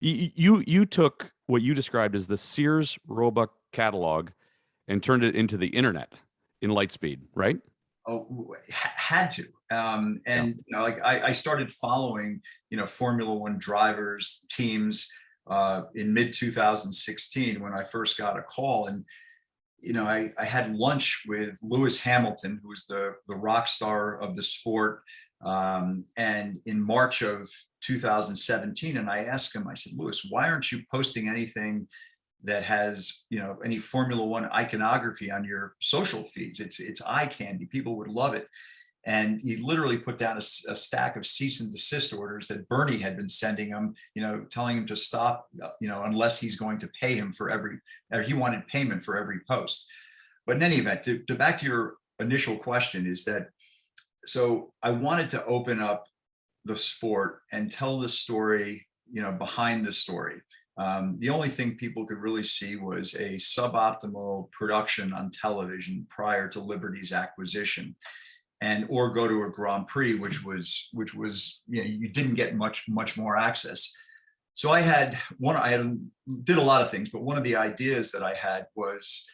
You took what you described as the Sears Roebuck catalog and turned it into the internet in Lightspeed, right? Had to. Yeah. And like I started following, Formula One drivers, teams in mid 2016 when I first got a call. And I had lunch with Lewis Hamilton, who was the rock star of the sport, and in March of 2017. And I asked him, I said, Lewis, why aren't you posting anything that has any Formula One iconography on your social feeds? It's eye candy. People would love it. And he literally put down a stack of cease and desist orders that Bernie had been sending him, telling him to stop, unless he's going to pay him for or he wanted payment for every post. But in any event, to back to your initial question, is that so I wanted to open up the sport and tell the story, behind the story. The only thing people could really see was a suboptimal production on television prior to Liberty's acquisition, and or go to a Grand Prix, which was you didn't get much more access. So I did a lot of things, but one of the ideas that I had was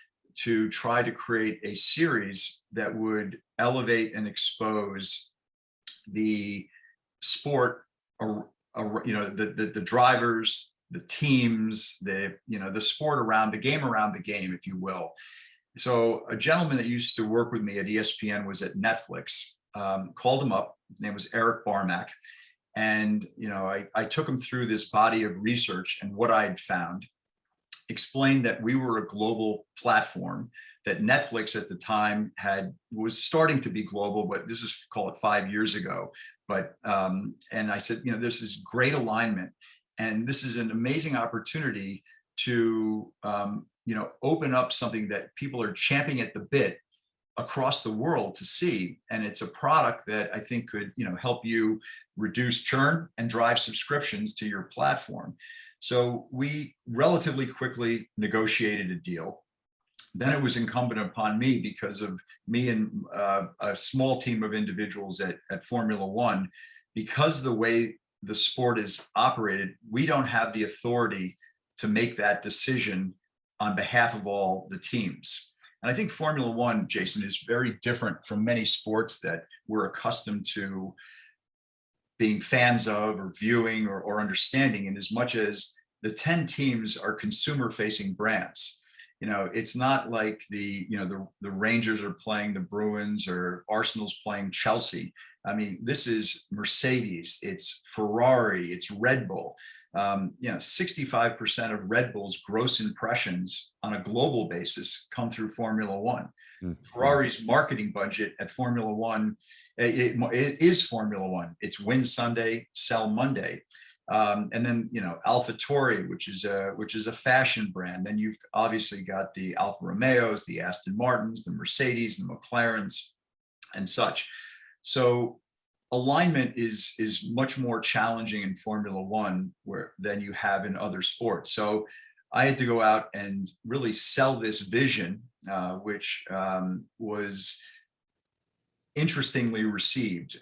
to try to create a series that would elevate and expose the sport, or the drivers, the teams, the sport around the game, if you will. So a gentleman that used to work with me at ESPN was at Netflix. Called him up. His name was Eric Barmack, and I took him through this body of research and what I had found. Explained that we were a global platform, that Netflix at the time was starting to be global, but this is, call it 5 years ago. But and I said, this is great alignment, and this is an amazing opportunity to open up something that people are champing at the bit across the world to see. And it's a product that I think could help you reduce churn and drive subscriptions to your platform. So we relatively quickly negotiated a deal. Then it was incumbent upon me, because of me and a small team of individuals at Formula One, because the way the sport is operated, we don't have the authority to make that decision on behalf of all the teams. And I think Formula One, Jason, is very different from many sports that we're accustomed to being fans of, or viewing, or understanding, in as much as the 10 teams are consumer facing brands. It's not like the Rangers are playing the Bruins, or Arsenal's playing Chelsea. I mean, this is Mercedes, it's Ferrari, it's Red Bull. 65% of Red Bull's gross impressions on a global basis come through Formula One. Mm-hmm. Ferrari's marketing budget at Formula One, it is Formula One. It's win Sunday, sell Monday. And then, AlphaTauri, which is a fashion brand. Then you've obviously got the Alfa Romeos, the Aston Martins, the Mercedes, the McLarens, and such. So alignment is much more challenging in Formula One than you have in other sports. So I had to go out and really sell this vision, which was interestingly received.